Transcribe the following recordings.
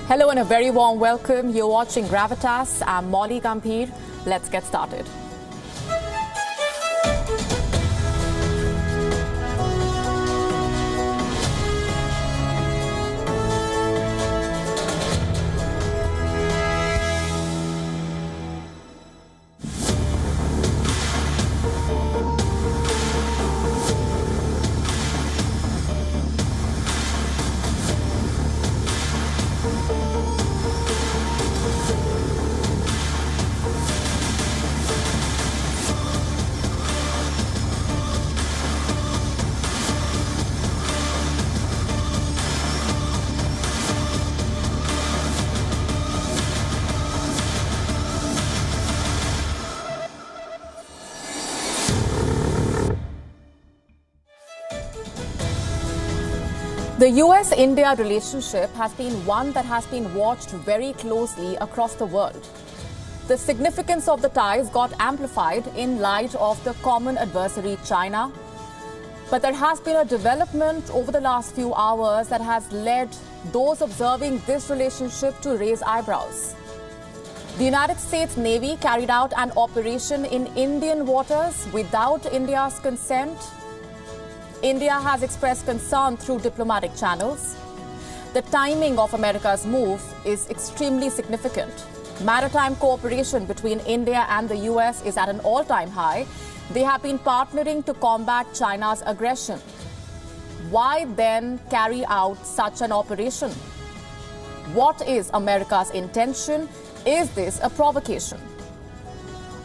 Hello and a very warm welcome. You're watching Gravitas. I'm Molly Gambhir. Let's get started. The US-India relationship has been one that has been watched very closely across the world. The significance of the ties got amplified in light of the common adversary China. But there has been a development over the last few hours that has led those observing this relationship to raise eyebrows. The United States Navy carried out an operation in Indian waters without India's consent. India has expressed concern through diplomatic channels. The timing of America's move is extremely significant. Maritime cooperation between India and the US is at an all-time high. They have been partnering to combat China's aggression. Why then carry out such an operation? What is America's intention? Is this a provocation?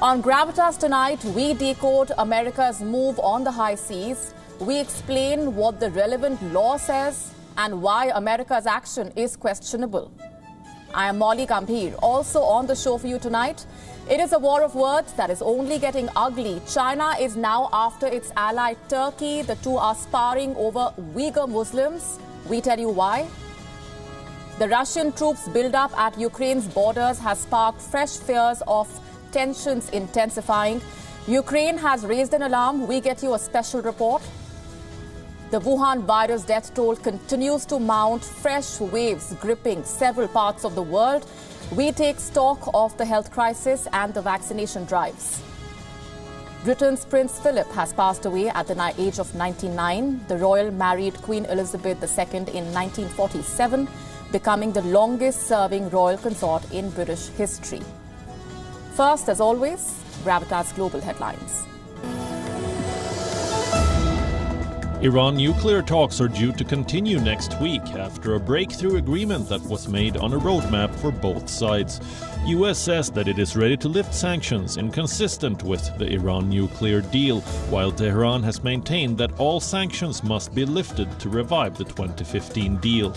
On Gravitas tonight, we decode America's move on the high seas. We explain what the relevant law says and why America's action is questionable. I am Molly Gambhir. Also on the show for you tonight, it is a war of words that is only getting ugly. China is now after its ally Turkey. The two are sparring over Uyghur Muslims. We tell you why. The Russian troops build-up at Ukraine's borders has sparked fresh fears of tensions intensifying. Ukraine has raised an alarm. We get you a special report. The Wuhan virus death toll continues to mount, fresh waves gripping several parts of the world. We take stock of the health crisis and the vaccination drives. Britain's Prince Philip has passed away at the age of 99. The royal married Queen Elizabeth II in 1947, becoming the longest-serving royal consort in British history. First, as always, Gravitas Global Headlines. Iran nuclear talks are due to continue next week after a breakthrough agreement that was made on a roadmap for both sides. US says that it is ready to lift sanctions inconsistent with the Iran nuclear deal, while Tehran has maintained that all sanctions must be lifted to revive the 2015 deal.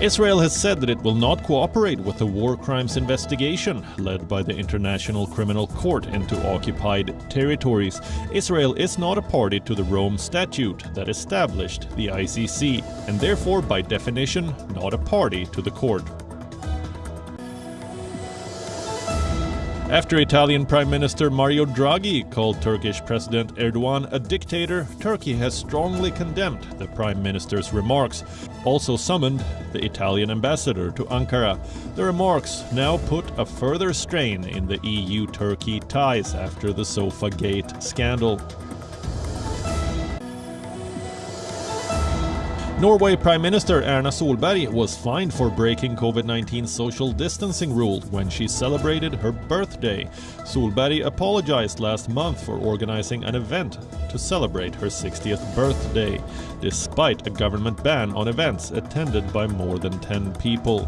Israel has said that it will not cooperate with the war crimes investigation led by the International Criminal Court into occupied territories. Israel is not a party to the Rome Statute that established the ICC, and therefore, by definition, not a party to the court. After Italian Prime Minister Mario Draghi called Turkish President Erdogan a dictator, Turkey has strongly condemned the Prime Minister's remarks, also summoned the Italian ambassador to Ankara. The remarks now put a further strain in the EU-Turkey ties after the Sofagate scandal. Norway Prime Minister Erna Solberg was fined for breaking COVID-19 social distancing rule when she celebrated her birthday. Solberg apologized last month for organizing an event to celebrate her 60th birthday, despite a government ban on events attended by more than 10 people.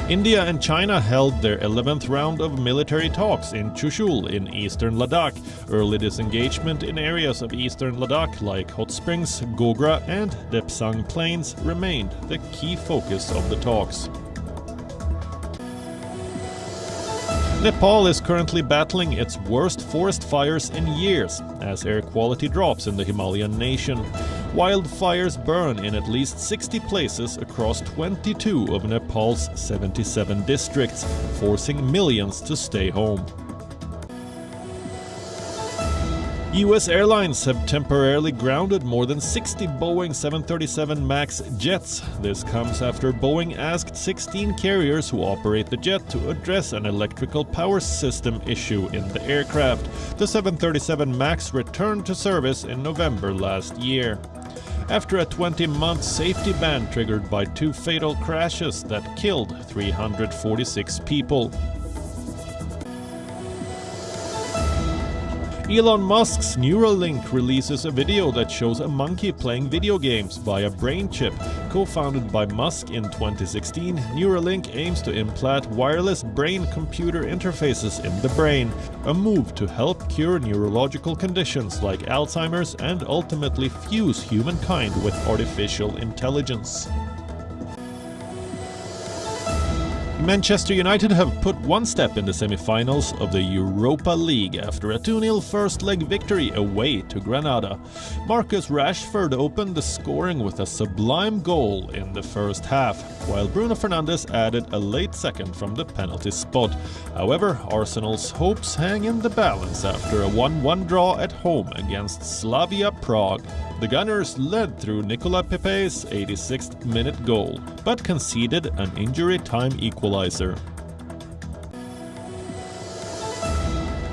India and China held their 11th round of military talks in Chushul in eastern Ladakh. Early disengagement in areas of eastern Ladakh like Hot Springs, Gogra and Depsang Plains remained the key focus of the talks. Nepal is currently battling its worst forest fires in years as air quality drops in the Himalayan nation. Wildfires burn in at least 60 places across 22 of Nepal's 77 districts, forcing millions to stay home. U.S. airlines have temporarily grounded more than 60 Boeing 737 MAX jets. This comes after Boeing asked 16 carriers who operate the jet to address an electrical power system issue in the aircraft. The 737 MAX returned to service in November last year. After a 20-month safety ban triggered by 2 fatal crashes that killed 346 people. Elon Musk's Neuralink releases a video that shows a monkey playing video games via brain chip. Co-founded by Musk in 2016, Neuralink aims to implant wireless brain-computer interfaces in the brain, a move to help cure neurological conditions like Alzheimer's and ultimately fuse humankind with artificial intelligence. Manchester United have put one step in the semi-finals of the Europa League after a 2-0 first-leg victory away to Granada. Marcus Rashford opened the scoring with a sublime goal in the first half, while Bruno Fernandes added a late second from the penalty spot. However, Arsenal's hopes hang in the balance after a 1-1 draw at home against Slavia Prague. The Gunners led through Nicola Pepe's 86th minute goal, but conceded an injury time equalizer.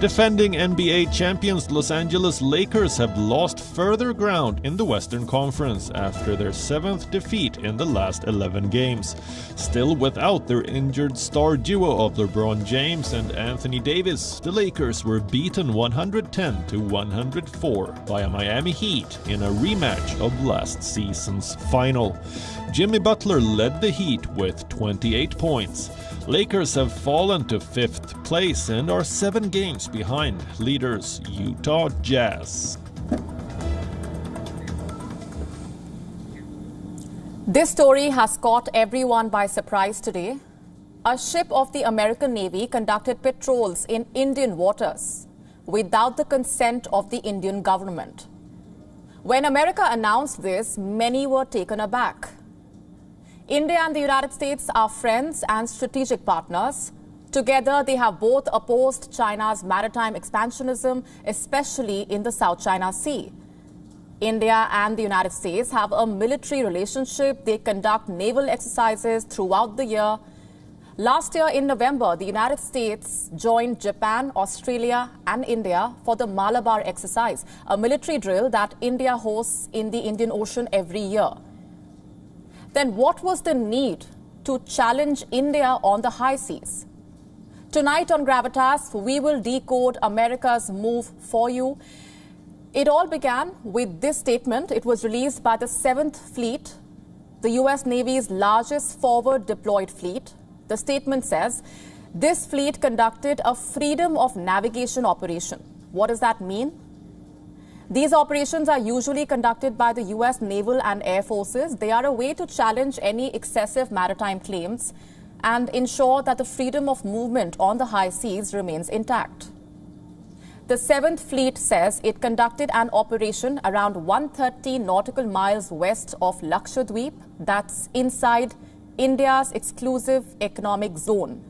Defending NBA champions Los Angeles Lakers have lost further ground in the Western Conference after their 7th defeat in the last 11 games. Still without their injured star duo of LeBron James and Anthony Davis, the Lakers were beaten 110-104 by a Miami Heat in a rematch of last season's final. Jimmy Butler led the Heat with 28 points. Lakers have fallen to 5th place and are 7 games behind leaders Utah Jazz. This story has caught everyone by surprise today. A ship of the American Navy conducted patrols in Indian waters without the consent of the Indian government. When America announced this, many were taken aback. India and the United States are friends and strategic partners. Together, they have both opposed China's maritime expansionism, especially in the South China Sea. India and the United States have a military relationship. They conduct naval exercises throughout the year. Last year in November, the United States joined Japan, Australia and India for the Malabar exercise, a military drill that India hosts in the Indian Ocean every year. Then what was the need to challenge India on the high seas? Tonight on Gravitas, we will decode America's move for you. It all began with this statement. It was released by the 7th Fleet, the U.S. Navy's largest forward deployed fleet. The statement says, this fleet conducted a freedom of navigation operation. What does that mean? These operations are usually conducted by the U.S. Naval and Air Forces. They are a way to challenge any excessive maritime claims and ensure that the freedom of movement on the high seas remains intact. The 7th Fleet says it conducted an operation around 130 nautical miles west of Lakshadweep, that's inside India's exclusive economic zone.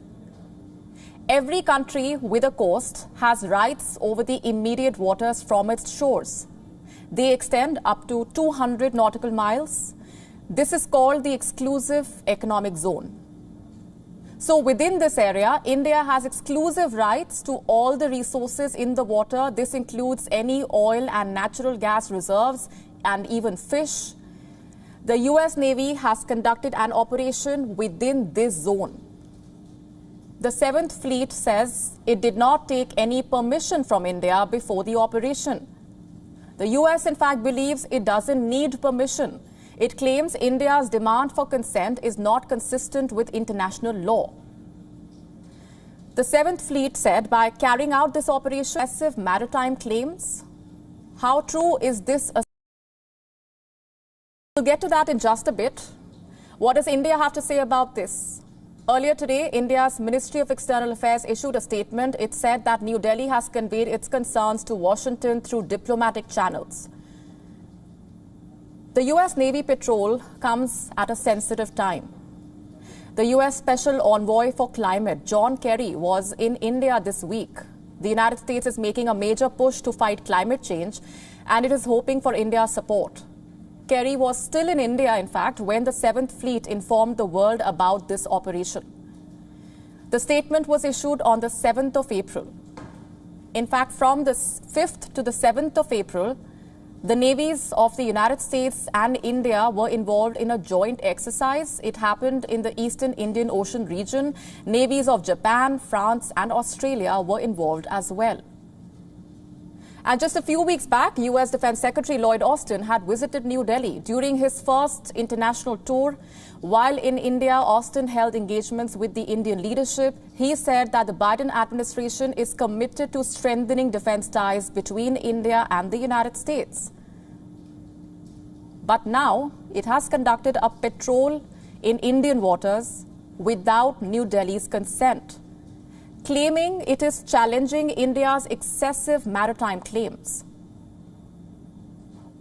Every country with a coast has rights over the immediate waters from its shores. They extend up to 200 nautical miles. This is called the exclusive economic zone. So within this area, India has exclusive rights to all the resources in the water. This includes any oil and natural gas reserves and even fish. The U.S. Navy has conducted an operation within this zone. The 7th Fleet says it did not take any permission from India before the operation. The U.S. in fact believes it doesn't need permission. It claims India's demand for consent is not consistent with international law. The 7th Fleet said by carrying out this operation, excessive maritime claims. How true is this? We'll get to that in just a bit. What does India have to say about this? Earlier today, India's Ministry of External Affairs issued a statement. It said that New Delhi has conveyed its concerns to Washington through diplomatic channels. The U.S. Navy patrol comes at a sensitive time. The U.S. Special Envoy for Climate, John Kerry, was in India this week. The United States is making a major push to fight climate change, and it is hoping for India's support. Kerry was still in India, in fact, when the 7th Fleet informed the world about this operation. The statement was issued on the 7th of April. In fact, from the 5th to the 7th of April, the navies of the United States and India were involved in a joint exercise. It happened in the Eastern Indian Ocean region. Navies of Japan, France, and Australia were involved as well. And just a few weeks back, U.S. Defense Secretary Lloyd Austin had visited New Delhi during his first international tour. While in India, Austin held engagements with the Indian leadership. He said that the Biden administration is committed to strengthening defense ties between India and the United States. But now, it has conducted a patrol in Indian waters without New Delhi's consent, claiming it is challenging India's excessive maritime claims.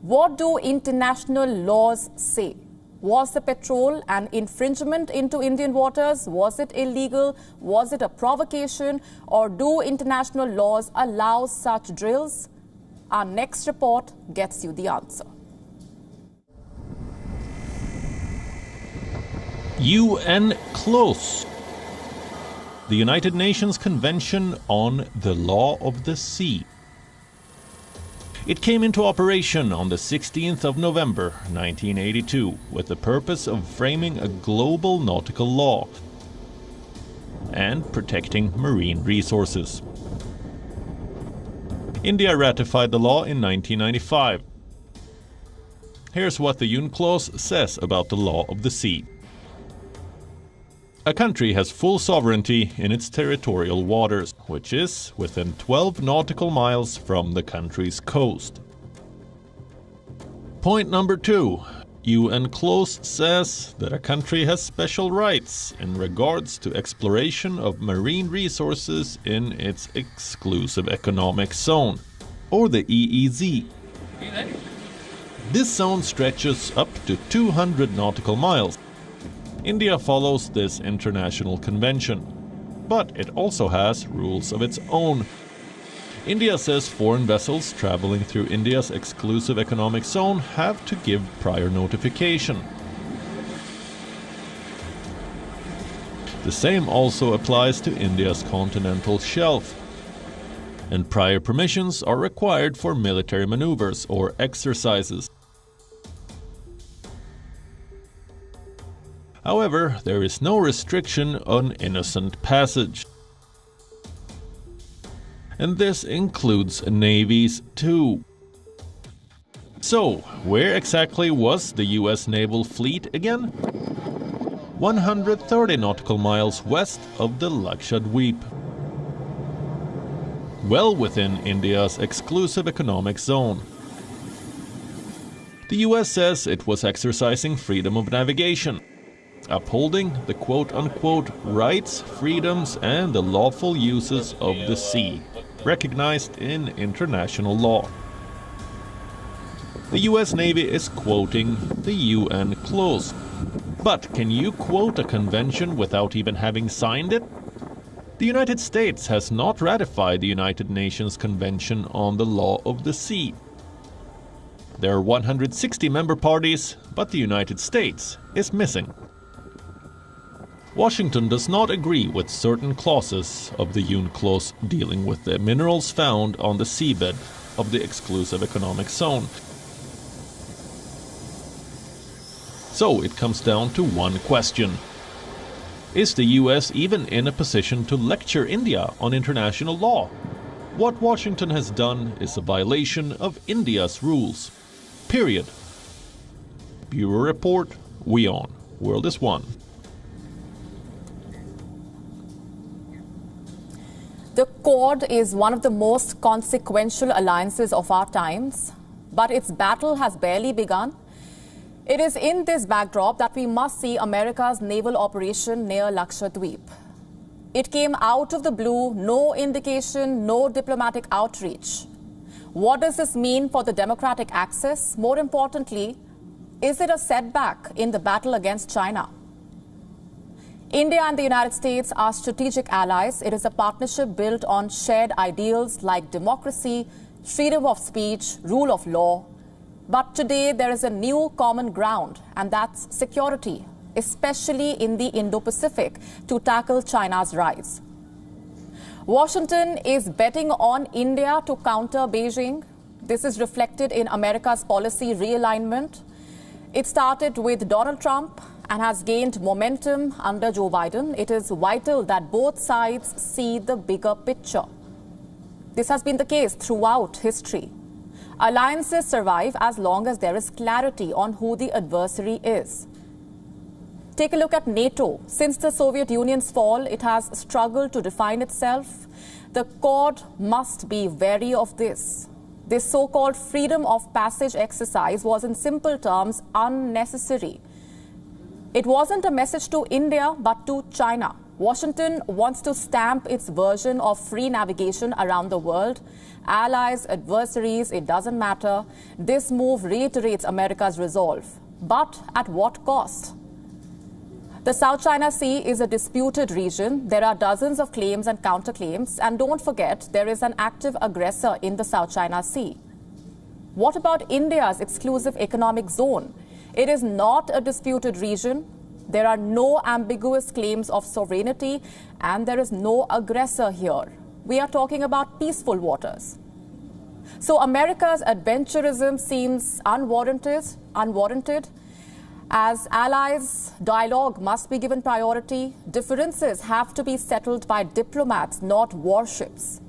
What do international laws say? Was the patrol an infringement into Indian waters? Was it illegal? Was it a provocation? Or do international laws allow such drills? Our next report gets you the answer. UN close. The United Nations Convention on the Law of the Sea. It came into operation on the 16th of November 1982 with the purpose of framing a global nautical law and protecting marine resources. India ratified the law in 1995. Here's what the UNCLOS says about the law of the sea. A country has full sovereignty in its territorial waters, which is within 12 nautical miles from the country's coast. Point number 2. UNCLOS says that a country has special rights in regards to exploration of marine resources in its exclusive economic zone, or the EEZ. This zone stretches up to 200 nautical miles. India follows this international convention, but it also has rules of its own. India says foreign vessels traveling through India's exclusive economic zone have to give prior notification. The same also applies to India's continental shelf, and prior permissions are required for military maneuvers or exercises. However, there is no restriction on innocent passage. And this includes navies too. So, where exactly was the US naval fleet again? 130 nautical miles west of the Lakshadweep. Well within India's exclusive economic zone. The US says it was exercising freedom of navigation, upholding the quote-unquote rights, freedoms and the lawful uses of the sea, recognized in international law. The US Navy is quoting the UN clause. But can you quote a convention without even having signed it? The United States has not ratified the United Nations Convention on the Law of the Sea. There are 160 member parties, but the United States is missing. Washington does not agree with certain clauses of the UNCLOS dealing with the minerals found on the seabed of the exclusive economic zone. So it comes down to one question. Is the US even in a position to lecture India on international law? What Washington has done is a violation of India's rules. Period. Bureau Report, WION. World is One. The Quad is one of the most consequential alliances of our times, but its battle has barely begun. It is in this backdrop that we must see America's naval operation near Lakshadweep. It came out of the blue, no indication, no diplomatic outreach. What does this mean for the democratic axis? More importantly, is it a setback in the battle against China? India and the United States are strategic allies. It is a partnership built on shared ideals like democracy, freedom of speech, rule of law. But today there is a new common ground, and that's security, especially in the Indo-Pacific, to tackle China's rise. Washington is betting on India to counter Beijing. This is reflected in America's policy realignment. It started with Donald Trump and has gained momentum under Joe Biden. It is vital that both sides see the bigger picture. This has been the case throughout history. Alliances survive as long as there is clarity on who the adversary is. Take a look at NATO. Since the Soviet Union's fall, it has struggled to define itself. The Quad must be wary of this. This so-called freedom of passage exercise was in simple terms unnecessary. It wasn't a message to India, but to China. Washington wants to stamp its version of free navigation around the world. Allies, adversaries, it doesn't matter. This move reiterates America's resolve. But at what cost? The South China Sea is a disputed region. There are dozens of claims and counterclaims. And don't forget, there is an active aggressor in the South China Sea. What about India's exclusive economic zone? It is not a disputed region. There are no ambiguous claims of sovereignty, and there is no aggressor here. We are talking about peaceful waters. So America's adventurism seems unwarranted. As allies, dialogue must be given priority. Differences have to be settled by diplomats, not warships.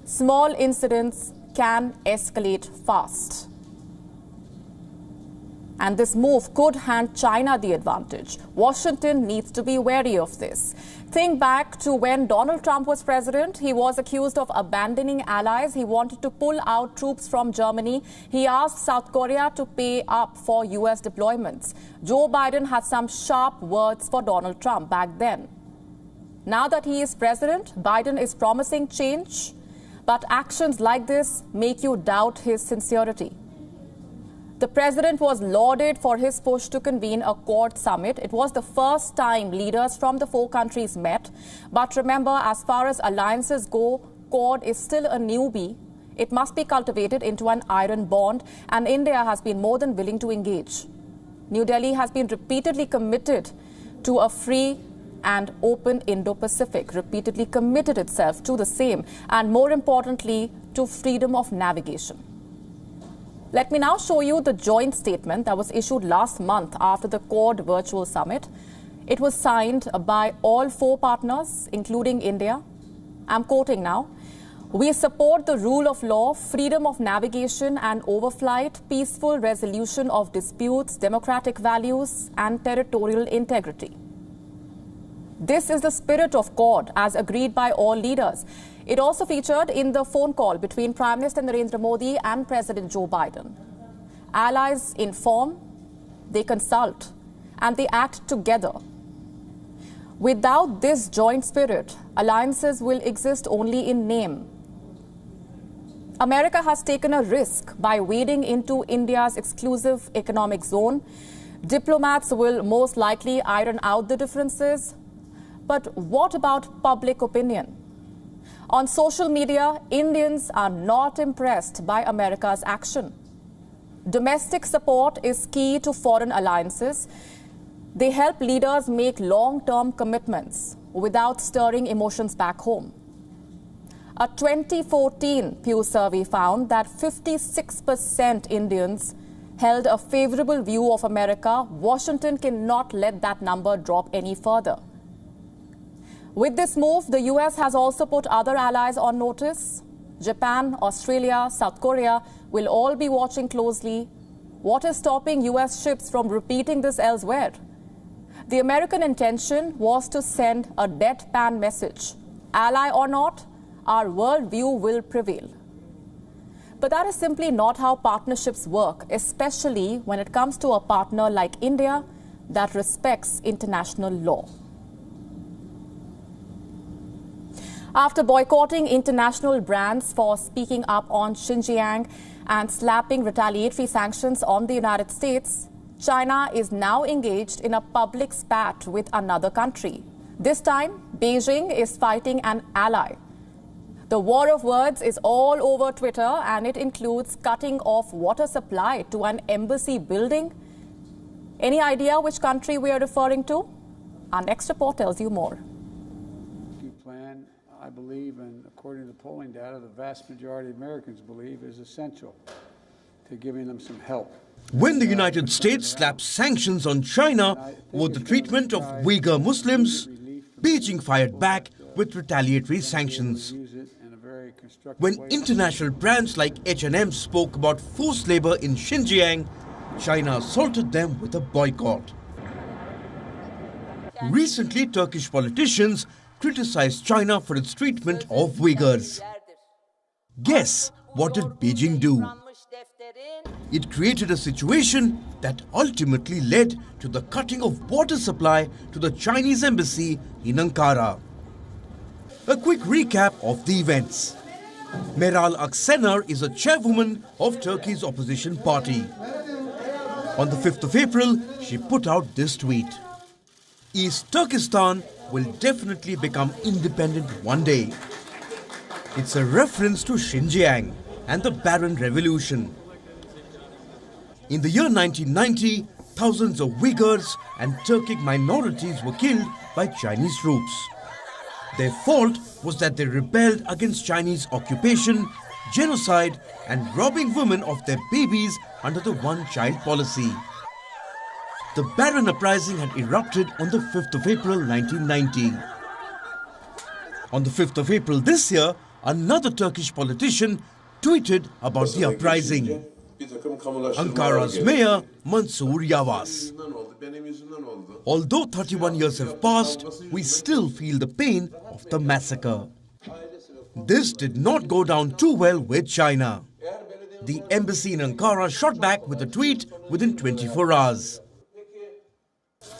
Small incidents can escalate fast. And this move could hand China the advantage. Washington needs to be wary of this. Think back to when Donald Trump was president. He was accused of abandoning allies. He wanted to pull out troops from Germany. He asked South Korea to pay up for US deployments. Joe Biden had some sharp words for Donald Trump back then. Now that he is president, Biden is promising change, but actions like this make you doubt his sincerity. The president was lauded for his push to convene a Quad summit. It was the first time leaders from the four countries met. But remember, as far as alliances go, Quad is still a newbie. It must be cultivated into an iron bond, and India has been more than willing to engage. New Delhi has been repeatedly committed to a free and open Indo-Pacific, repeatedly committed itself to the same, and more importantly, to freedom of navigation. Let me now show you the joint statement that was issued last month after the Quad virtual summit. It was signed by all four partners, including India. I'm quoting now. We support the rule of law, freedom of navigation and overflight, peaceful resolution of disputes, democratic values, and territorial integrity. This is the spirit of Quad as agreed by all leaders. It also featured in the phone call between Prime Minister Narendra Modi and President Joe Biden. Allies inform, they consult, and they act together. Without this joint spirit, alliances will exist only in name. America has taken a risk by wading into India's exclusive economic zone. Diplomats will most likely iron out the differences. But what about public opinion? On social media, Indians are not impressed by America's action. Domestic support is key to foreign alliances. They help leaders make long-term commitments without stirring emotions back home. A 2014 Pew survey found that 56% Indians held a favorable view of America. Washington cannot let that number drop any further. With this move, the US has also put other allies on notice. Japan, Australia, South Korea will all be watching closely. What is stopping US ships from repeating this elsewhere? The American intention was to send a deadpan message. Ally or not, our worldview will prevail. But that is simply not how partnerships work, especially when it comes to a partner like India that respects international law. After boycotting international brands for speaking up on Xinjiang and slapping retaliatory sanctions on the United States, China is now engaged in a public spat with another country. This time, Beijing is fighting an ally. The war of words is all over Twitter, and it includes cutting off water supply to an embassy building. Any idea which country we are referring to? Our next report tells you more. Plan, I believe, and according to polling data, the vast majority of Americans believe is essential to giving them some help. When the United States slapped sanctions on China over the treatment of Uyghur Muslims, Beijing fired back with retaliatory sanctions. When international brands like H&M spoke about forced labor in Xinjiang, China assaulted them with a boycott. Recently, Turkish politicians criticized China for its treatment of Uyghurs. Guess what did Beijing do? It created a situation that ultimately led to the cutting of water supply to the Chinese embassy in Ankara. A quick recap of the events. Meral Aksener is a chairwoman of Turkey's opposition party. On the 5th of April, she put out this tweet. East Turkestan will definitely become independent one day. It's a reference to Xinjiang and the Barren Revolution. In the year 1990, thousands of Uyghurs and Turkic minorities were killed by Chinese troops. Their fault was that they rebelled against Chinese occupation, genocide, and robbing women of their babies under the one-child policy. The Barren Uprising had erupted on the 5th of April 1990. On the 5th of April this year, another Turkish politician tweeted about the uprising. Ankara's mayor, Mansur Yavaş. Although 31 years have passed, we still feel the pain of the massacre. This did not go down too well with China. The embassy in Ankara shot back with a tweet within 24 hours.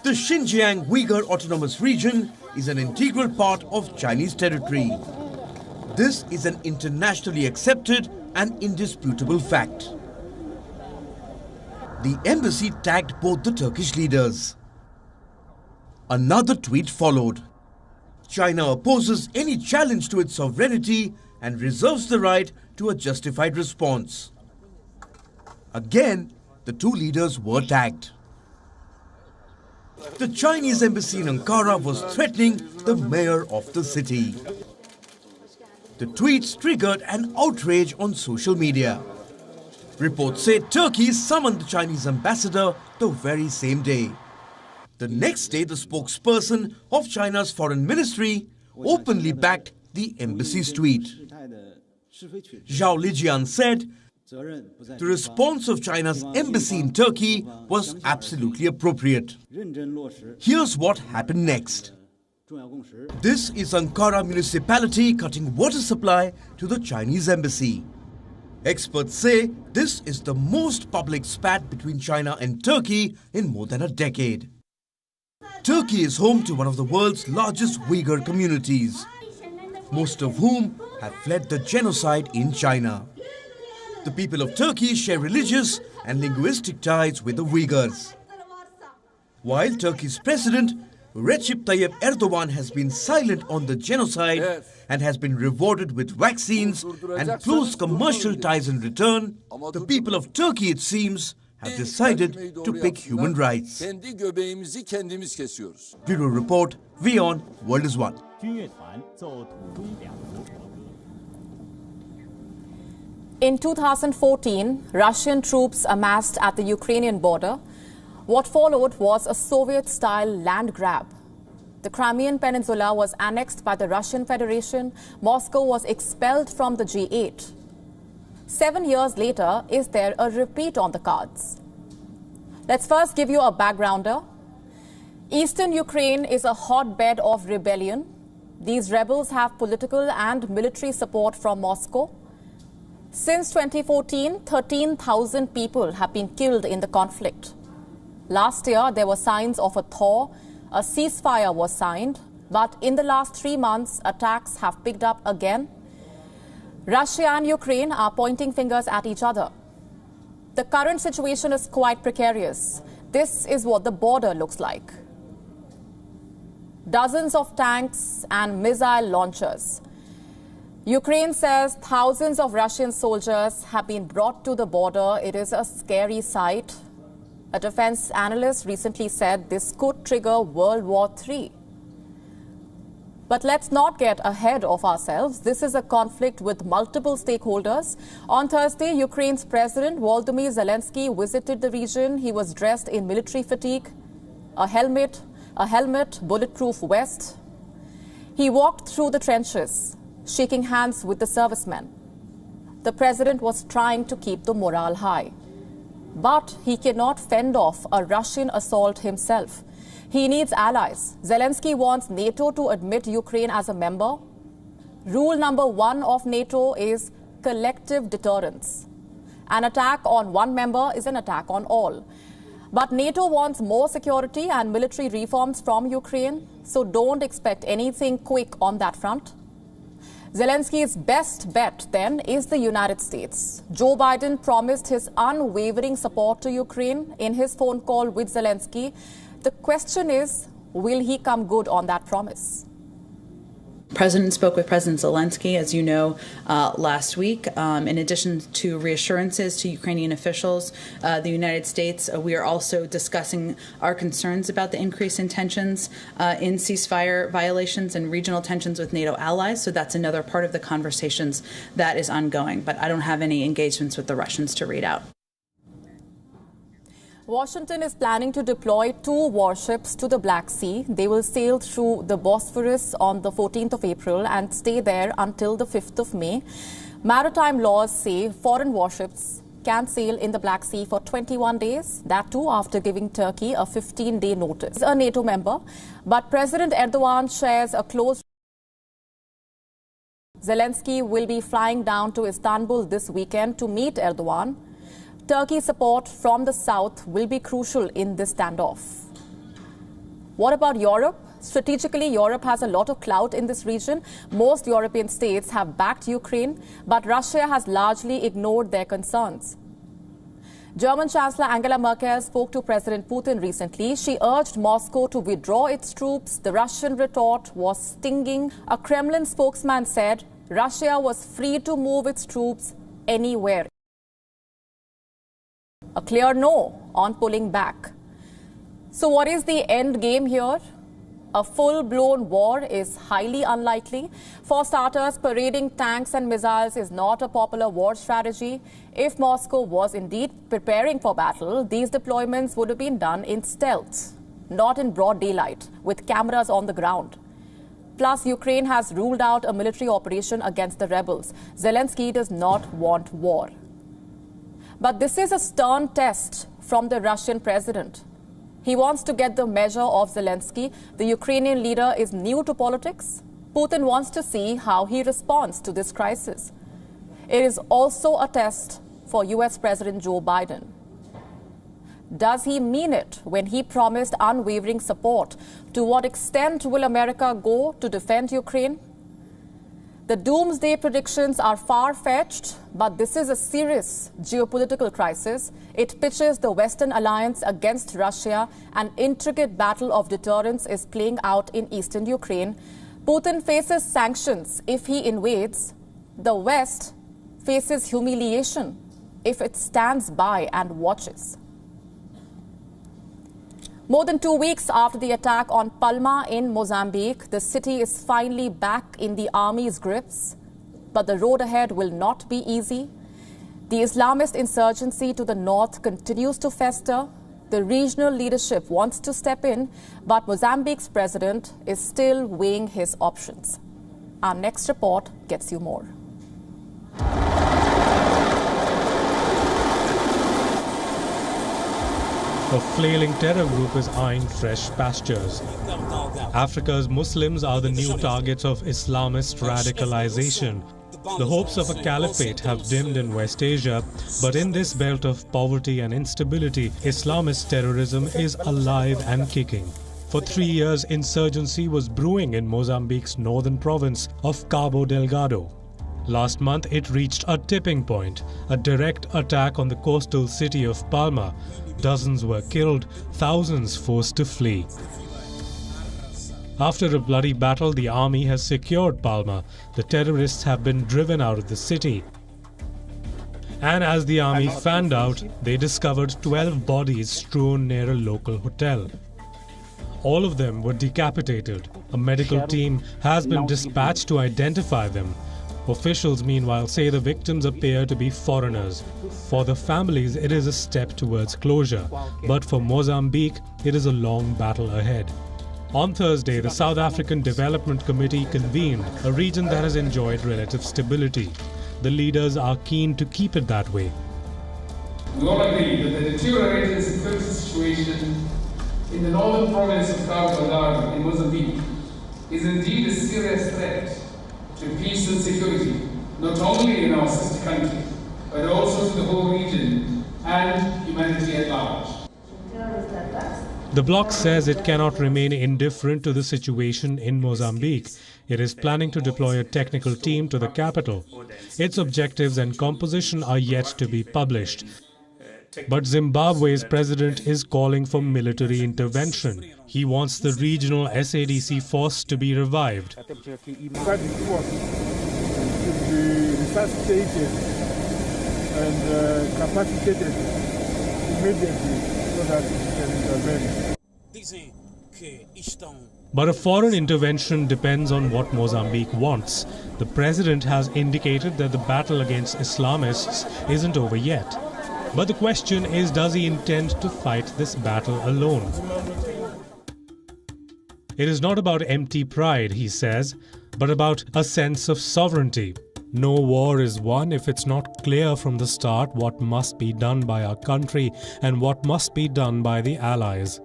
The Xinjiang Uyghur Autonomous Region is an integral part of Chinese territory. This is an internationally accepted and indisputable fact. The embassy tagged both the Turkish leaders. Another tweet followed. China opposes any challenge to its sovereignty and reserves the right to a justified response. Again, the two leaders were tagged. The Chinese embassy in Ankara was threatening the mayor of the city. The tweets triggered an outrage on social media. Reports say Turkey summoned the Chinese ambassador the very same day. The next day, the spokesperson of China's foreign ministry openly backed the embassy's tweet. Zhao Lijian said, the response of China's embassy in Turkey was absolutely appropriate. Here's what happened next. This is Ankara municipality cutting water supply to the Chinese embassy. Experts say this is the most public spat between China and Turkey in more than a decade. Turkey is home to one of the world's largest Uyghur communities, most of whom have fled the genocide in China. The people of Turkey share religious and linguistic ties with the Uyghurs. While Turkey's president Recep Tayyip Erdogan has been silent on the genocide and has been rewarded with vaccines and close commercial ties in return, the people of Turkey, it seems, have decided to pick human rights. Bureau Report, WION World is One. In 2014, Russian troops amassed at the Ukrainian border. What followed was a Soviet-style land grab. The Crimean Peninsula was annexed by the Russian Federation. Moscow was expelled from the G8. 7 years later, is there a repeat on the cards? Let's first give you a backgrounder. Eastern Ukraine is a hotbed of rebellion. These rebels have political and military support from Moscow. Since 2014, 13,000 people have been killed in the conflict. Last year, there were signs of a thaw. A ceasefire was signed. But in the last 3 months, attacks have picked up again. Russia and Ukraine are pointing fingers at each other. The current situation is quite precarious. This is what the border looks like. Dozens of tanks and missile launchers. Ukraine says thousands of Russian soldiers have been brought to the border. It is a scary sight. A defense analyst recently said this could trigger World War III. But let's not get ahead of ourselves. This is a conflict with multiple stakeholders. On Thursday, Ukraine's President Volodymyr Zelensky visited the region. He was dressed in military fatigue, a helmet, bulletproof vest. He walked through the trenches, shaking hands with the servicemen. The president was trying to keep the morale high. But he cannot fend off a Russian assault himself. He needs allies. Zelensky wants NATO to admit Ukraine as a member. Rule number 1 of NATO is collective deterrence. An attack on one member is an attack on all. But NATO wants more security and military reforms from Ukraine, so don't expect anything quick on that front. Zelensky's best bet, then, is the United States. Joe Biden promised his unwavering support to Ukraine in his phone call with Zelensky. The question is, will he come good on that promise? The President spoke with President Zelensky, as you know, last week. In addition to reassurances to Ukrainian officials, the United States, we are also discussing our concerns about the increase in tensions in ceasefire violations and regional tensions with NATO allies. So that's another part of the conversations that is ongoing. But I don't have any engagements with the Russians to read out. Washington is planning to deploy 2 warships to the Black Sea. They will sail through the Bosphorus on the 14th of April and stay there until the 5th of May. Maritime laws say foreign warships can sail in the Black Sea for 21 days, that too after giving Turkey a 15-day notice. A NATO member, but President Erdogan shares a close. Zelensky will be flying down to Istanbul this weekend to meet Erdogan. Turkey's support from the south will be crucial in this standoff. What about Europe? Strategically, Europe has a lot of clout in this region. Most European states have backed Ukraine, but Russia has largely ignored their concerns. German Chancellor Angela Merkel spoke to President Putin recently. She urged Moscow to withdraw its troops. The Russian retort was stinging. A Kremlin spokesman said Russia was free to move its troops anywhere. A clear no on pulling back. So what is the end game here? A full-blown war is highly unlikely. For starters, parading tanks and missiles is not a popular war strategy. If Moscow was indeed preparing for battle, these deployments would have been done in stealth, not in broad daylight, with cameras on the ground. Plus, Ukraine has ruled out a military operation against the rebels. Zelensky does not want war. But this is a stern test from the Russian president. He wants to get the measure of Zelensky. The Ukrainian leader is new to politics. Putin wants to see how he responds to this crisis. It is also a test for US President Joe Biden. Does he mean it when he promised unwavering support? To what extent will America go to defend Ukraine? The doomsday predictions are far-fetched, but this is a serious geopolitical crisis. It pitches the Western alliance against Russia. An intricate battle of deterrence is playing out in eastern Ukraine. Putin faces sanctions if he invades. The West faces humiliation if it stands by and watches. More than 2 weeks after the attack on Palma in Mozambique, the city is finally back in the army's grips. But the road ahead will not be easy. The Islamist insurgency to the north continues to fester. The regional leadership wants to step in, but Mozambique's president is still weighing his options. Our next report gets you more. A flailing terror group is eyeing fresh pastures. Africa's Muslims are the new targets of Islamist radicalization. The hopes of a caliphate have dimmed in West Asia, but in this belt of poverty and instability, Islamist terrorism is alive and kicking. For 3 years, insurgency was brewing in Mozambique's northern province of Cabo Delgado. Last month, it reached a tipping point, a direct attack on the coastal city of Palma. Dozens were killed, thousands forced to flee. After a bloody battle, the army has secured Palma. The terrorists have been driven out of the city. And as the army fanned out, they discovered 12 bodies strewn near a local hotel. All of them were decapitated. A medical team has been dispatched to identify them. Officials, meanwhile, say the victims appear to be foreigners. For the families, it is a step towards closure. But for Mozambique, it is a long battle ahead. On Thursday, the South African Development Committee convened, a region that has enjoyed relative stability. The leaders are keen to keep it that way. We all agree that the deteriorating security situation in the northern province of Cabo Delgado in Mozambique is indeed a serious threat to peace and security, not only in our sister country, but also to the whole region and humanity at large. The bloc says it cannot remain indifferent to the situation in Mozambique. It is planning to deploy a technical team to the capital. Its objectives and composition are yet to be published. But Zimbabwe's president is calling for military intervention. He wants the regional SADC force to be revived. And capacitated immediately so that it can intervene. But a foreign intervention depends on what Mozambique wants. The president has indicated that the battle against Islamists isn't over yet. But the question is, does he intend to fight this battle alone? It is not about empty pride, he says, but about a sense of sovereignty. No war is won if it's not clear from the start what must be done by our country and what must be done by the allies.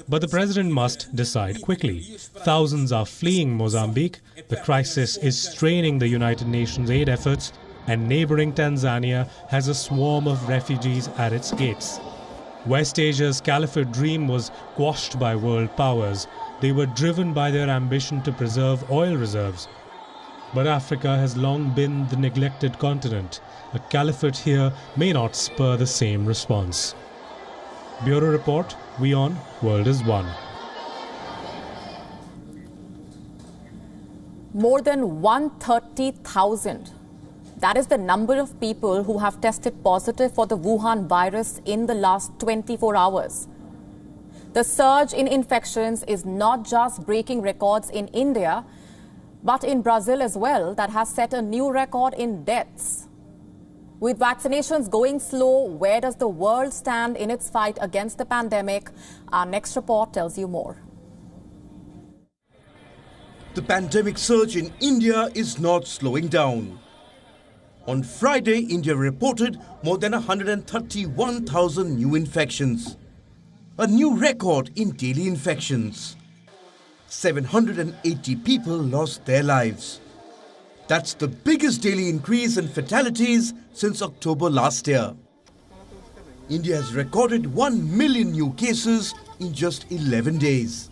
But the president must decide quickly. Thousands are fleeing Mozambique. The crisis is straining the United Nations aid efforts, and neighboring Tanzania has a swarm of refugees at its gates. West Asia's caliphate dream was quashed by world powers. They were driven by their ambition to preserve oil reserves. But Africa has long been the neglected continent. A caliphate here may not spur the same response. Bureau Report, WION, World is One. More than 130,000. That is the number of people who have tested positive for the Wuhan virus in the last 24 hours. The surge in infections is not just breaking records in India, but in Brazil as well, that has set a new record in deaths. With vaccinations going slow, where does the world stand in its fight against the pandemic? Our next report tells you more. The pandemic surge in India is not slowing down. On Friday, India reported more than 131,000 new infections. A new record in daily infections. 780 people lost their lives. That's the biggest daily increase in fatalities since October last year. India has recorded 1 million new cases in just 11 days.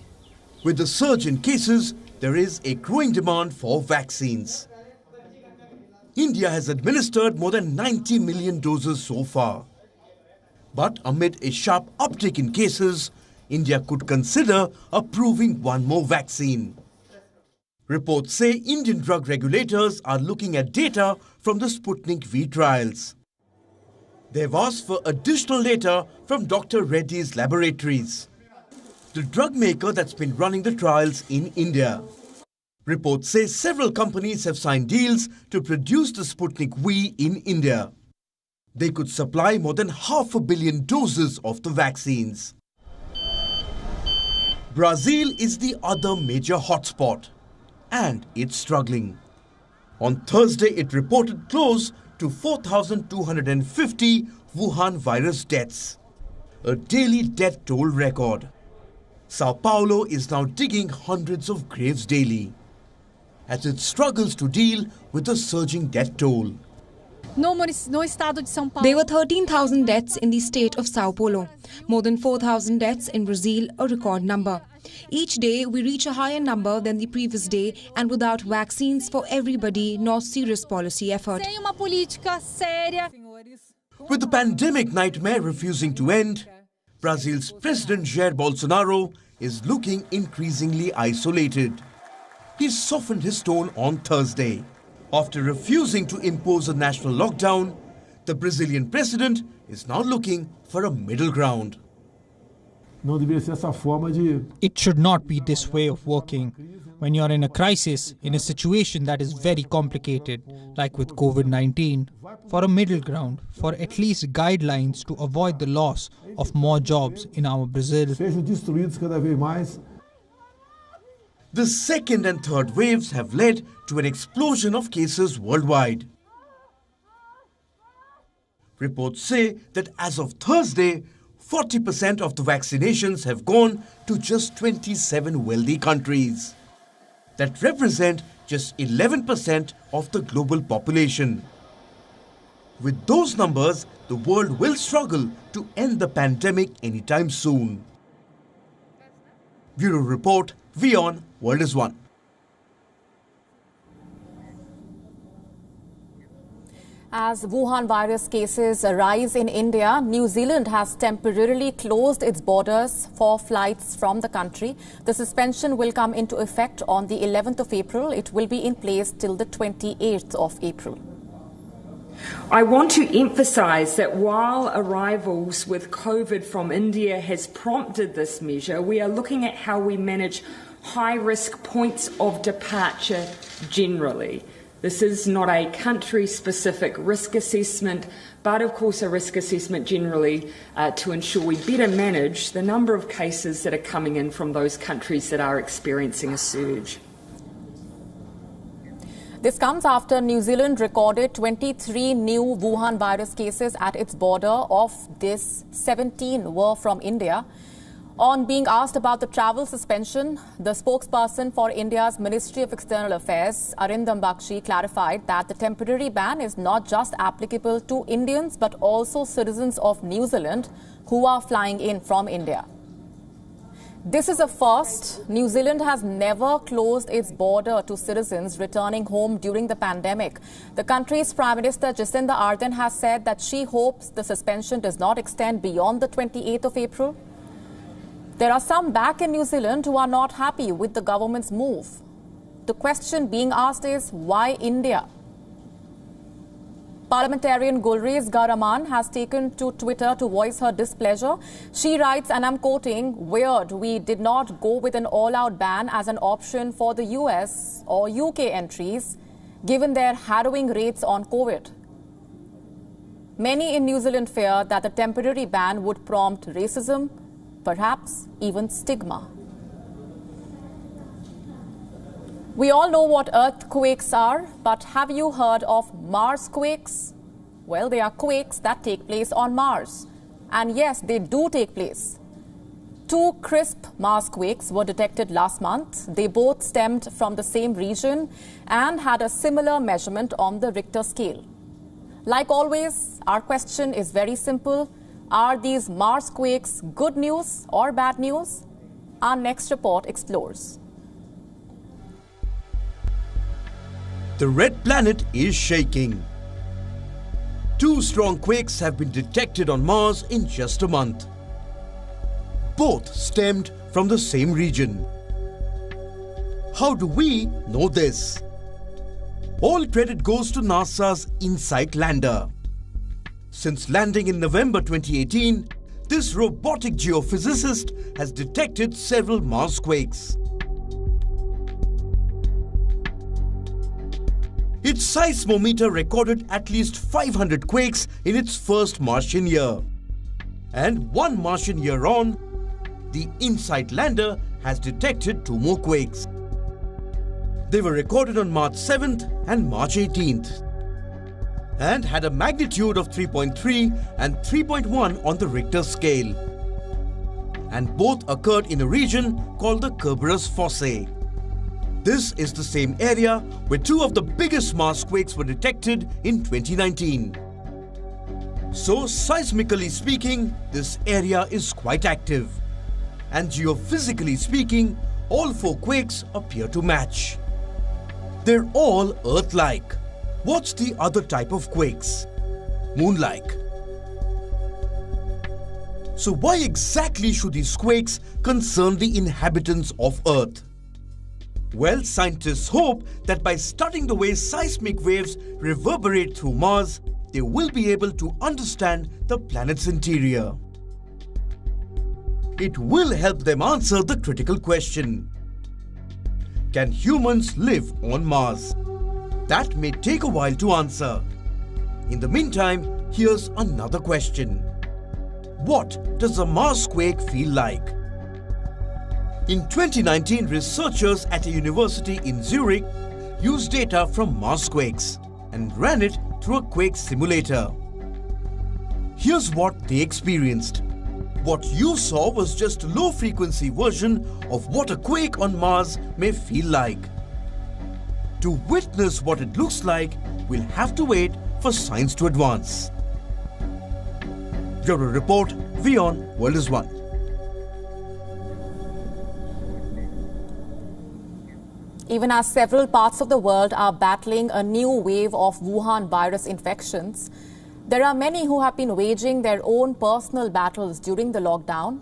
With the surge in cases, there is a growing demand for vaccines. India has administered more than 90 million doses so far. But amid a sharp uptick in cases, India could consider approving one more vaccine. Reports say Indian drug regulators are looking at data from the Sputnik V trials. They've asked for additional data from Dr. Reddy's laboratories, the drug maker that's been running the trials in India. Reports say several companies have signed deals to produce the Sputnik V in India. They could supply more than 500 million doses of the vaccines. Brazil is the other major hotspot, and it's struggling. On Thursday, it reported close to 4,250 Wuhan virus deaths, a daily death toll record. Sao Paulo is now digging hundreds of graves daily as it struggles to deal with the surging death toll. There were 13,000 deaths in the state of Sao Paulo, more than 4,000 deaths in Brazil, a record number. Each day we reach a higher number than the previous day, and without vaccines for everybody nor serious policy effort. With the pandemic nightmare refusing to end, Brazil's President Jair Bolsonaro is looking increasingly isolated. He softened his tone on Thursday. After refusing to impose a national lockdown, the Brazilian president is now looking for a middle ground. It should not be this way of working. When you're in a crisis, in a situation that is very complicated, like with COVID-19, for a middle ground, for at least guidelines to avoid the loss of more jobs in our Brazil. The second and third waves have led to an explosion of cases worldwide. Reports say that as of Thursday, 40% of the vaccinations have gone to just 27 wealthy countries. That represent just 11% of the global population. With those numbers, the world will struggle to end the pandemic anytime soon. Bureau Report, WION World is One. As Wuhan virus cases rise in India, New Zealand has temporarily closed its borders for flights from the country. The suspension will come into effect on the 11th of April. It will be in place till the 28th of April. I want to emphasise that while arrivals with COVID from India has prompted this measure, we are looking at how we manage high-risk points of departure generally. This is not a country-specific risk assessment, but of course a risk assessment generally to ensure we better manage the number of cases that are coming in from those countries that are experiencing a surge. This comes after New Zealand recorded 23 new Wuhan virus cases at its border. Of this, 17 were from India. On being asked about the travel suspension, the spokesperson for India's Ministry of External Affairs, Arindam Bakshi, clarified that the temporary ban is not just applicable to Indians but also citizens of New Zealand who are flying in from India. This is a first. New Zealand has never closed its border to citizens returning home during the pandemic. The country's Prime Minister Jacinda Ardern has said that she hopes the suspension does not extend beyond the 28th of April. There are some back in New Zealand who are not happy with the government's move. The question being asked is, why India? Parliamentarian Gulriz Garaman has taken to Twitter to voice her displeasure. She writes, and I'm quoting, "Weird, we did not go with an all-out ban as an option for the US or UK entries, given their harrowing rates on COVID." Many in New Zealand fear that the temporary ban would prompt racism, perhaps even stigma. We all know what earthquakes are, but have you heard of Mars quakes? Well, they are quakes that take place on Mars. And yes, they do take place. 2 crisp Mars quakes were detected last month. They both stemmed from the same region and had a similar measurement on the Richter scale. Like always, our question is very simple. Are these Mars quakes good news or bad news? Our next report explores. The red planet is shaking. 2 strong quakes have been detected on Mars in just a month. Both stemmed from the same region. How do we know this? All credit goes to NASA's InSight lander. Since landing in November 2018, this robotic geophysicist has detected several Mars quakes. Its seismometer recorded at least 500 quakes in its first Martian year. And 1 Martian year on, the InSight lander has detected 2 more quakes. They were recorded on March 7th and March 18th and had a magnitude of 3.3 and 3.1 on the Richter scale. And both occurred in a region called the Kerberos Fosse. This is the same area where 2 of the biggest Mars quakes were detected in 2019. So, seismically speaking, this area is quite active. And geophysically speaking, all 4 quakes appear to match. They're all Earth-like. What's the other type of quakes? Moon-like. So why exactly should these quakes concern the inhabitants of Earth? Well, scientists hope that by studying the way seismic waves reverberate through Mars, they will be able to understand the planet's interior. It will help them answer the critical question: can humans live on Mars? That may take a while to answer. In the meantime, here's another question. What does a Mars quake feel like? In 2019, researchers at a university in Zurich used data from Mars quakes and ran it through a quake simulator. Here's what they experienced. What you saw was just a low-frequency version of what a quake on Mars may feel like. To witness what it looks like, we'll have to wait for science to advance. Bureau Report, WION World is One. Even as several parts of the world are battling a new wave of Wuhan virus infections, there are many who have been waging their own personal battles during the lockdown.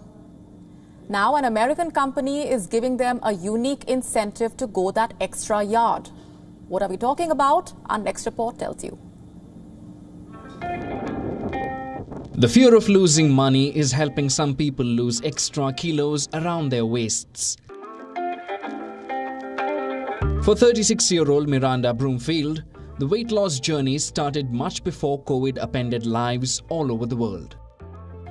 Now, an American company is giving them a unique incentive to go that extra yard. What are we talking about? Our next report tells you. The fear of losing money is helping some people lose extra kilos around their waists. For 36-year-old Miranda Broomfield, the weight loss journey started much before COVID upended lives all over the world.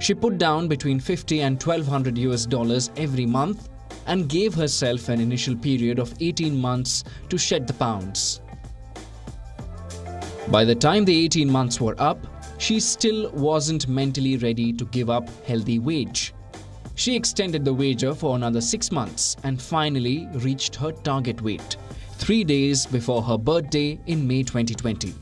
She put down between $50 and $1,200 every month and gave herself an initial period of 18 months to shed the pounds. By the time the 18 months were up, she still wasn't mentally ready to give up healthy weight. She extended the wager for another 6 months and finally reached her target weight 3 days before her birthday in May 2020.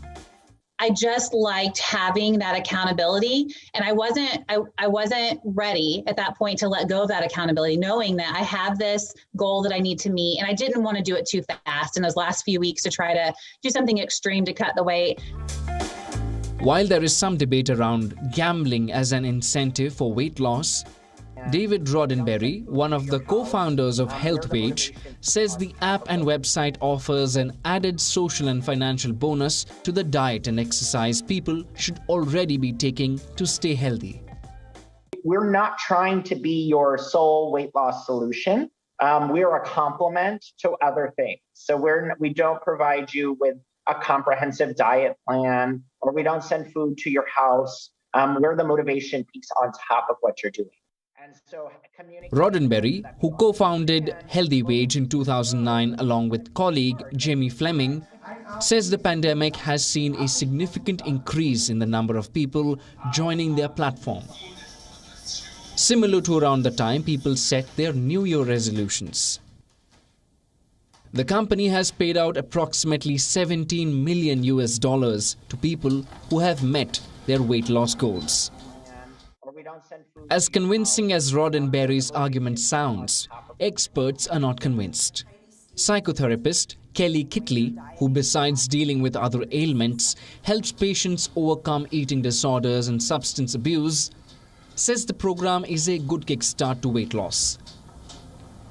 I just liked having that accountability, and I wasn't ready at that point to let go of that accountability, knowing that I have this goal that I need to meet, and I didn't want to do it too fast in those last few weeks to try to do something extreme to cut the weight. While there is some debate around gambling as an incentive for weight loss, David Roddenberry, one of the co-founders of HealthWage, says the app and website offers an added social and financial bonus to the diet and exercise people should already be taking to stay healthy. We're not trying to be your sole weight loss solution. We're a complement to other things. So we don't provide you with a comprehensive diet plan, or we don't send food to your house. We're the motivation piece on top of what you're doing. Roddenberry, who co-founded HealthWage in 2009 along with colleague Jamie Fleming, says the pandemic has seen a significant increase in the number of people joining their platform. Similar to around the time people set their New Year resolutions. The company has paid out approximately $17 million to people who have met their weight loss goals. As convincing as Roddenberry's argument sounds, experts are not convinced. Psychotherapist Kelly Kitley, who besides dealing with other ailments, helps patients overcome eating disorders and substance abuse, says the program is a good kickstart to weight loss.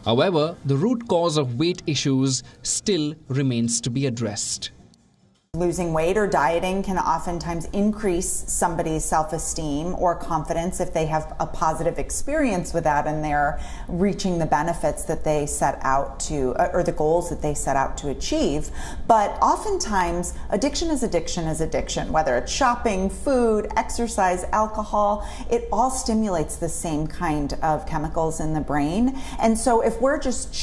However, the root cause of weight issues still remains to be addressed. Losing weight or dieting can oftentimes increase somebody's self-esteem or confidence if they have a positive experience with that and they're reaching the benefits that they set out to, or the goals that they set out to achieve. But oftentimes, addiction is addiction, whether it's shopping, food, exercise, alcohol, it all stimulates the same kind of chemicals in the brain. And so if we're just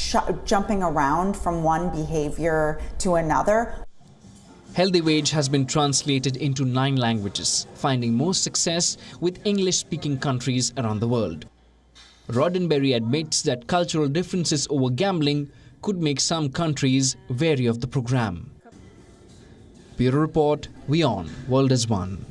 jumping around from one behavior to another, HealthWage has been translated into 9 languages, finding most success with English-speaking countries around the world. Roddenberry admits that cultural differences over gambling could make some countries wary of the program. Bureau Report, WION World is One.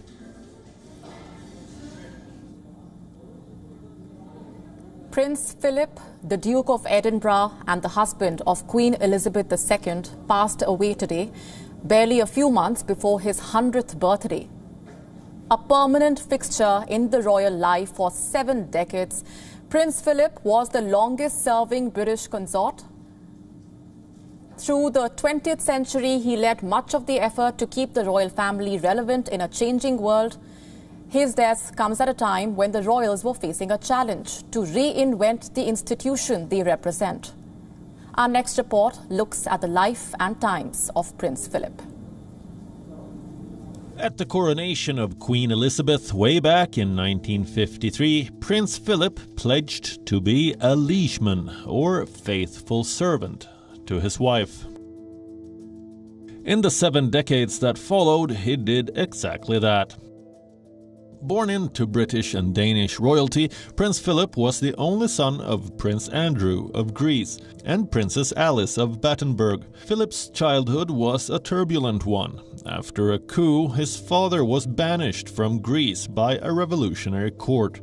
Prince Philip, the Duke of Edinburgh and the husband of Queen Elizabeth II, passed away today, barely a few months before his 100th birthday. a permanent fixture in the royal life for 7 decades. Prince Philip was the longest-serving British consort. Through the 20th century, he led much of the effort to keep the royal family relevant in a changing world. His death comes at a time when the royals were facing a challenge to reinvent the institution they represent. Our next report looks at the life and times of Prince Philip. At the coronation of Queen Elizabeth way back in 1953, Prince Philip pledged to be a liegeman, or faithful servant, to his wife. In the 7 decades that followed, he did exactly that. Born into British and Danish royalty, Prince Philip was the only son of Prince Andrew of Greece and Princess Alice of Battenberg. Philip's childhood was a turbulent one. After a coup, his father was banished from Greece by a revolutionary court.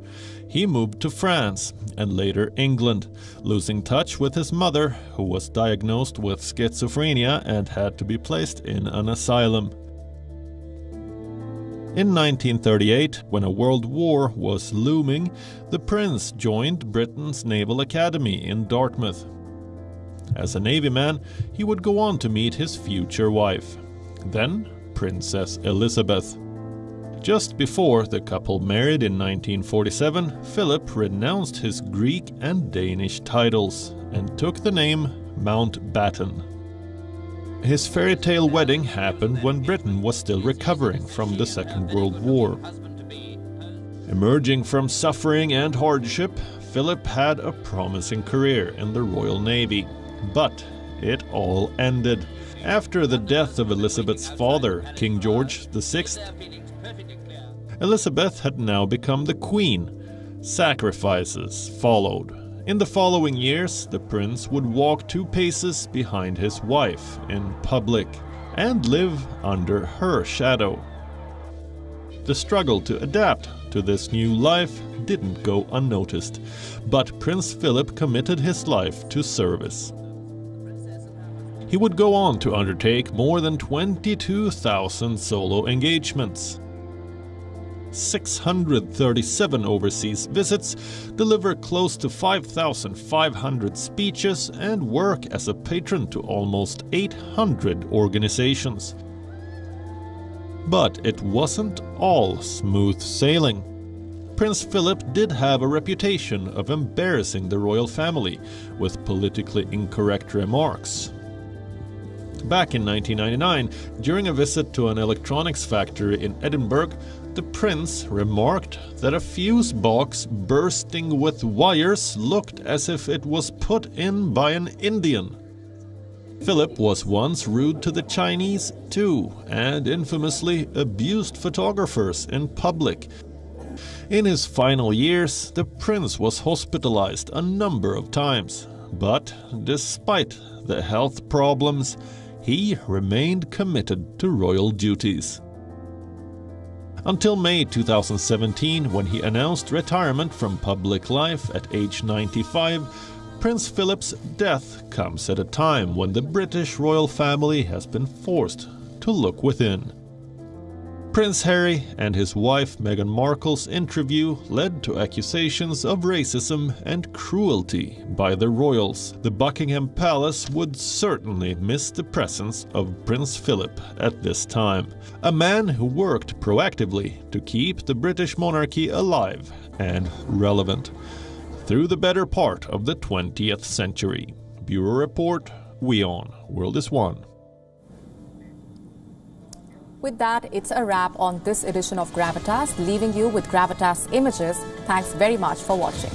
He moved to France and later England, losing touch with his mother, who was diagnosed with schizophrenia and had to be placed in an asylum. In 1938, when a world war was looming, the prince joined Britain's Naval Academy in Dartmouth. As a Navy man, he would go on to meet his future wife, then Princess Elizabeth. Just before the couple married in 1947, Philip renounced his Greek and Danish titles and took the name Mountbatten. His fairy tale wedding happened when Britain was still recovering from the Second World War. Emerging from suffering and hardship, Philip had a promising career in the Royal Navy. But it all ended. After the death of Elizabeth's father, King George VI, Elizabeth had now become the Queen. Sacrifices followed. In the following years, the prince would walk 2 paces behind his wife in public and live under her shadow. The struggle to adapt to this new life didn't go unnoticed, but Prince Philip committed his life to service. He would go on to undertake more than 22,000 solo engagements, 637 overseas visits, deliver close to 5,500 speeches, and work as a patron to almost 800 organizations. But it wasn't all smooth sailing. Prince Philip did have a reputation of embarrassing the royal family with politically incorrect remarks. Back in 1999, during a visit to an electronics factory in Edinburgh, the prince remarked that a fuse box bursting with wires looked as if it was put in by an Indian. Philip was once rude to the Chinese too, and infamously abused photographers in public. In his final years, the prince was hospitalized a number of times, but despite the health problems, he remained committed to royal duties. Until May 2017, when he announced retirement from public life at age 95, Prince Philip's death comes at a time when the British royal family has been forced to look within. Prince Harry and his wife Meghan Markle's interview led to accusations of racism and cruelty by the royals. The Buckingham Palace would certainly miss the presence of Prince Philip at this time, a man who worked proactively to keep the British monarchy alive and relevant through the better part of the 20th century. Bureau Report, WION, World is One. With that, it's a wrap on this edition of Gravitas, leaving you with Gravitas Images. Thanks very much for watching.